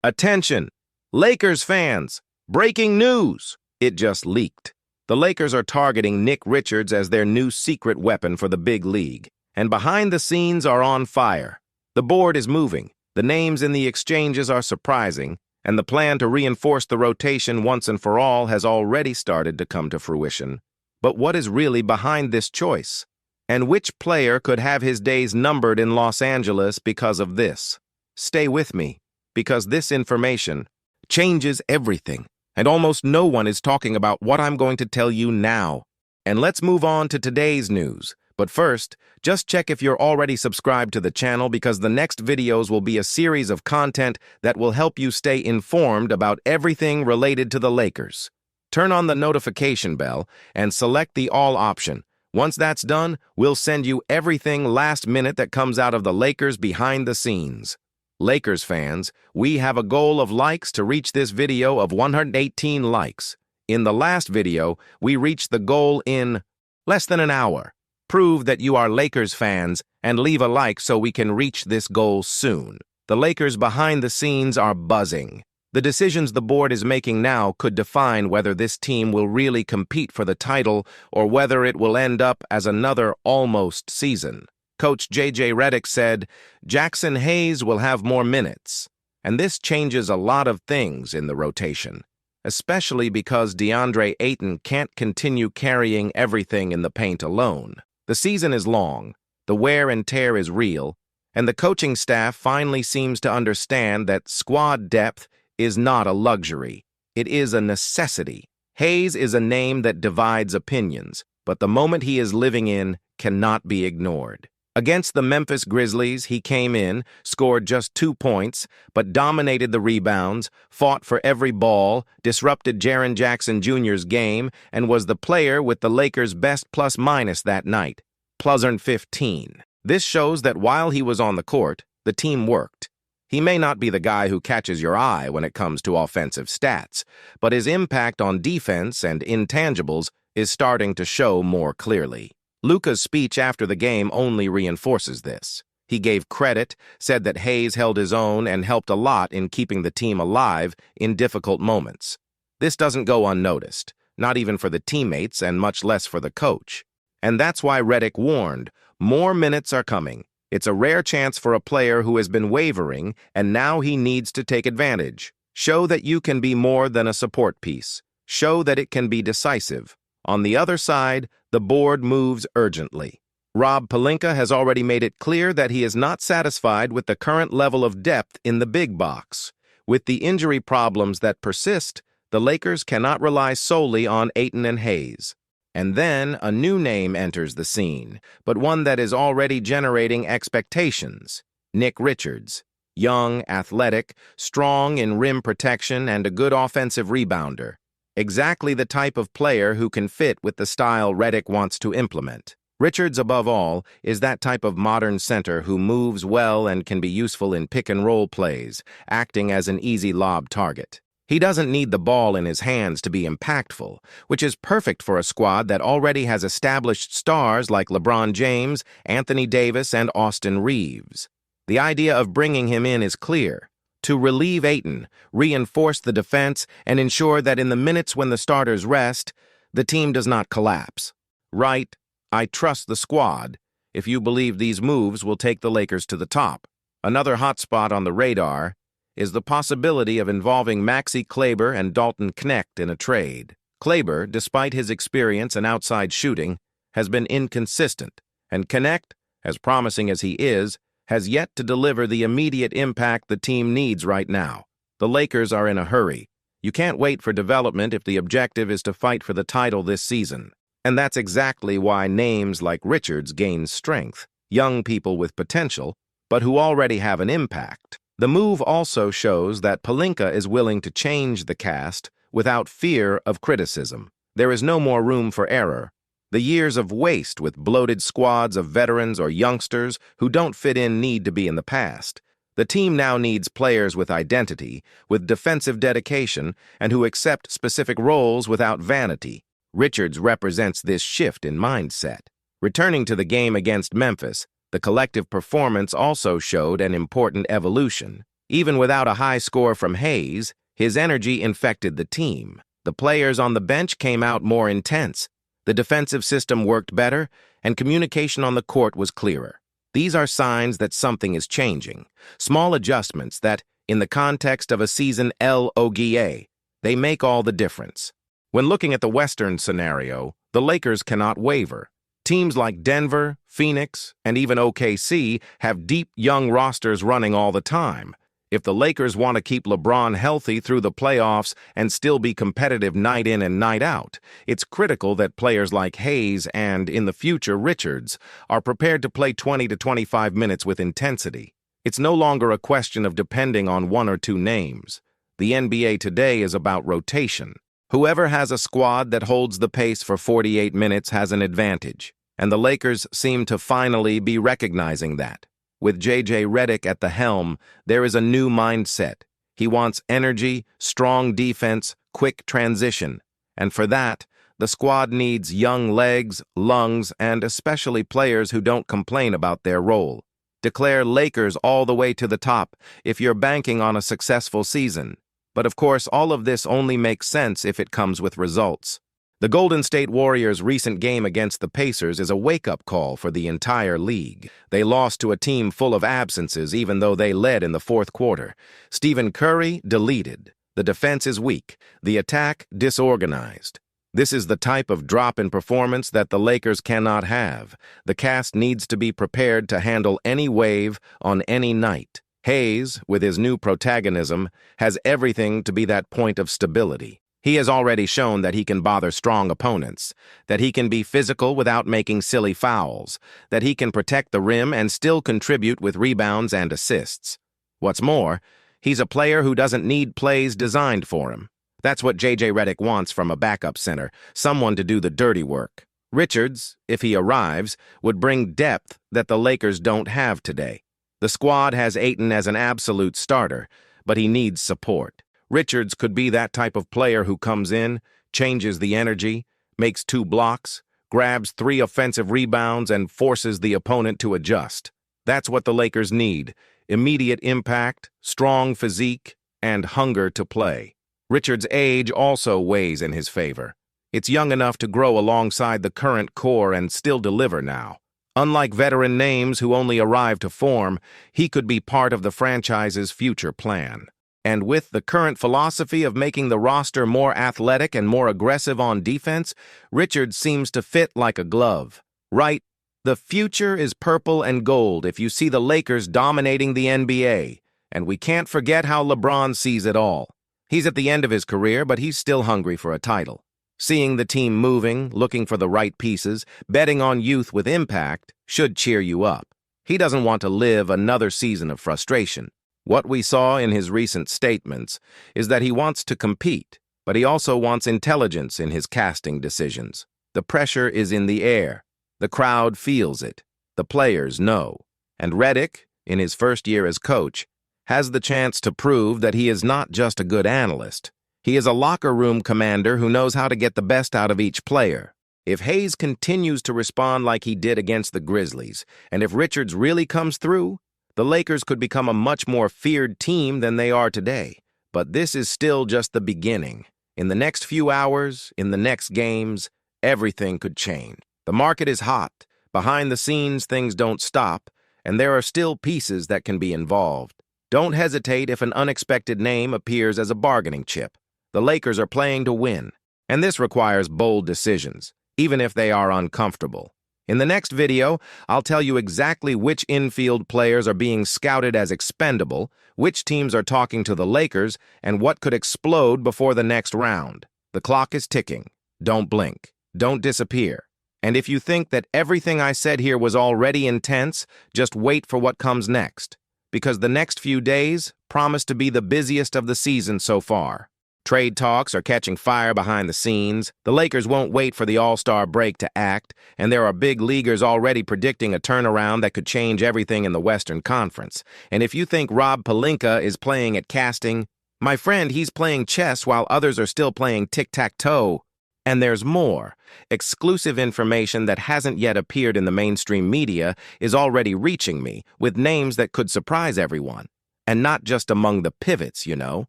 Attention! Lakers fans! Breaking news! It just leaked. The Lakers are targeting Nick Richards as their new secret weapon for the big league, and behind the scenes are on fire. The board is moving, the names in the exchanges are surprising, and the plan to reinforce the rotation once and for all has already started to come to fruition. But what is really behind this choice? And which player could have his days numbered in Los Angeles because of this? Stay with me, because this information changes everything, and almost no one is talking about what I'm going to tell you now. And let's move on to today's news. But first, just check if you're already subscribed to the channel, because the next videos will be a series of content that will help you stay informed about everything related to the Lakers. Turn on the notification bell and select the all option. Once that's done, we'll send you everything last minute that comes out of the Lakers behind the scenes. Lakers fans, we have a goal of likes to reach this video of 118 likes. In the last video, we reached the goal in less than an hour. Prove that you are Lakers fans and leave a like so we can reach this goal soon. The Lakers behind the scenes are buzzing. The decisions the board is making now could define whether this team will really compete for the title or whether it will end up as another almost season. Coach JJ Redick said, Jaxson Hayes will have more minutes, and this changes a lot of things in the rotation, especially because Deandre Ayton can't continue carrying everything in the paint alone. The season is long, the wear and tear is real, and the coaching staff finally seems to understand that squad depth is not a luxury. It is a necessity. Hayes is a name that divides opinions, but the moment he is living in cannot be ignored. Against the Memphis Grizzlies, he came in, scored just 2 points, but dominated the rebounds, fought for every ball, disrupted Jaren Jackson Jr.'s game, and was the player with the Lakers' best plus-minus that night, +15. This shows that while he was on the court, the team worked. He may not be the guy who catches your eye when it comes to offensive stats, but his impact on defense and intangibles is starting to show more clearly. Luka's speech after the game only reinforces this. He gave credit, said that Hayes held his own and helped a lot in keeping the team alive in difficult moments. This doesn't go unnoticed, not even for the teammates and much less for the coach. And that's why Redick warned, more minutes are coming. It's a rare chance for a player who has been wavering, and now he needs to take advantage. Show that you can be more than a support piece. Show that it can be decisive. On the other side, the board moves urgently. Rob Pelinka has already made it clear that he is not satisfied with the current level of depth in the big box. With the injury problems that persist, the Lakers cannot rely solely on Ayton and Hayes. And then a new name enters the scene, but one that is already generating expectations. Nick Richards. Young, athletic, strong in rim protection, and a good offensive rebounder. Exactly the type of player who can fit with the style Redick wants to implement. Richards, above all, is that type of modern center who moves well and can be useful in pick-and-roll plays, acting as an easy lob target. He doesn't need the ball in his hands to be impactful, which is perfect for a squad that already has established stars like LeBron James, Anthony Davis, and Austin Reeves. The idea of bringing him in is clear. To relieve Ayton, reinforce the defense, and ensure that in the minutes when the starters rest, the team does not collapse. Right, I trust the squad, if you believe these moves will take the Lakers to the top. Another hot spot on the radar is the possibility of involving Maxi Kleber and Dalton Knecht in a trade. Kleber, despite his experience and outside shooting, has been inconsistent, and Knecht, as promising as he is, has yet to deliver the immediate impact the team needs right now. The Lakers are in a hurry. You can't wait for development if the objective is to fight for the title this season. And that's exactly why names like Richards gain strength. Young people with potential, but who already have an impact. The move also shows that Pelinka is willing to change the cast without fear of criticism. There is no more room for error. The years of waste with bloated squads of veterans or youngsters who don't fit in need to be in the past. The team now needs players with identity, with defensive dedication, and who accept specific roles without vanity. Richards represents this shift in mindset. Returning to the game against Memphis, the collective performance also showed an important evolution. Even without a high score from Hayes, his energy infected the team. The players on the bench came out more intense. The defensive system worked better, and communication on the court was clearer. These are signs that something is changing. Small adjustments that, in the context of a season LOGA, they make all the difference. When looking at the Western scenario, the Lakers cannot waver. Teams like Denver, Phoenix, and even OKC have deep young rosters running all the time. If the Lakers want to keep LeBron healthy through the playoffs and still be competitive night in and night out, it's critical that players like Hayes and, in the future, Richards are prepared to play 20 to 25 minutes with intensity. It's no longer a question of depending on one or two names. The NBA today is about rotation. Whoever has a squad that holds the pace for 48 minutes has an advantage, and the Lakers seem to finally be recognizing that. With JJ Redick at the helm, there is a new mindset. He wants energy, strong defense, quick transition. And for that, the squad needs young legs, lungs, and especially players who don't complain about their role. Declare Lakers all the way to the top if you're banking on a successful season. But of course, all of this only makes sense if it comes with results. The Golden State Warriors' recent game against the Pacers is a wake-up call for the entire league. They lost to a team full of absences even though they led in the fourth quarter. Stephen Curry deleted. The defense is weak. The attack disorganized. This is the type of drop in performance that the Lakers cannot have. The cast needs to be prepared to handle any wave on any night. Hayes, with his new protagonism, has everything to be that point of stability. He has already shown that he can bother strong opponents, that he can be physical without making silly fouls, that he can protect the rim and still contribute with rebounds and assists. What's more, he's a player who doesn't need plays designed for him. That's what JJ Redick wants from a backup center, someone to do the dirty work. Richards, if he arrives, would bring depth that the Lakers don't have today. The squad has Ayton as an absolute starter, but he needs support. Richards could be that type of player who comes in, changes the energy, makes 2 blocks, grabs 3 offensive rebounds, and forces the opponent to adjust. That's what the Lakers need: immediate impact, strong physique, and hunger to play. Richards' age also weighs in his favor. It's young enough to grow alongside the current core and still deliver now. Unlike veteran names who only arrive to form, he could be part of the franchise's future plan. And with the current philosophy of making the roster more athletic and more aggressive on defense, Richards seems to fit like a glove. Right? The future is purple and gold if you see the Lakers dominating the NBA. And we can't forget how LeBron sees it all. He's at the end of his career, but he's still hungry for a title. Seeing the team moving, looking for the right pieces, betting on youth with impact should cheer you up. He doesn't want to live another season of frustration. What we saw in his recent statements is that he wants to compete, but he also wants intelligence in his casting decisions. The pressure is in the air. The crowd feels it. The players know. And Redick, in his first year as coach, has the chance to prove that he is not just a good analyst. He is a locker room commander who knows how to get the best out of each player. If Hayes continues to respond like he did against the Grizzlies, and if Richards really comes through, the Lakers could become a much more feared team than they are today. But this is still just the beginning. In the next few hours, in the next games, everything could change. The market is hot. Behind the scenes, things don't stop, and there are still pieces that can be involved. Don't hesitate if an unexpected name appears as a bargaining chip. The Lakers are playing to win, and this requires bold decisions, even if they are uncomfortable. In the next video, I'll tell you exactly which infield players are being scouted as expendable, which teams are talking to the Lakers, and what could explode before the next round. The clock is ticking. Don't blink. Don't disappear. And if you think that everything I said here was already intense, just wait for what comes next. Because the next few days promise to be the busiest of the season so far. Trade talks are catching fire behind the scenes. The Lakers won't wait for the All-Star break to act, and there are big leaguers already predicting a turnaround that could change everything in the Western Conference. And if you think Rob Pelinka is playing at casting, my friend, he's playing chess while others are still playing tic-tac-toe. And there's more. Exclusive information that hasn't yet appeared in the mainstream media is already reaching me, with names that could surprise everyone. And not just among the pivots, you know.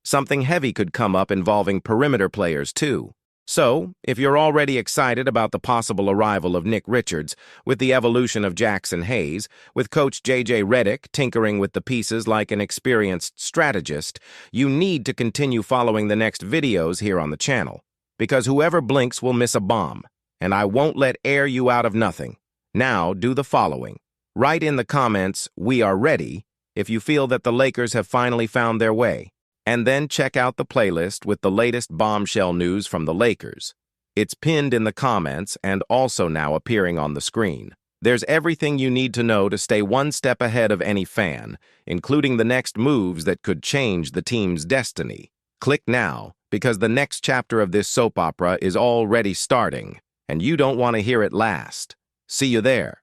Something heavy could come up involving perimeter players, too. So, if you're already excited about the possible arrival of Nick Richards, with the evolution of Jaxson Hayes, with Coach JJ Redick tinkering with the pieces like an experienced strategist, you need to continue following the next videos here on the channel, because whoever blinks will miss a bomb, and I won't let air you out of nothing. Now, do the following. Write in the comments, "We are ready," if you feel that the Lakers have finally found their way. And then check out the playlist with the latest bombshell news from the Lakers. It's pinned in the comments and also now appearing on the screen. There's everything you need to know to stay one step ahead of any fan, including the next moves that could change the team's destiny. Click now, because the next chapter of this soap opera is already starting, and you don't want to hear it last. See you there.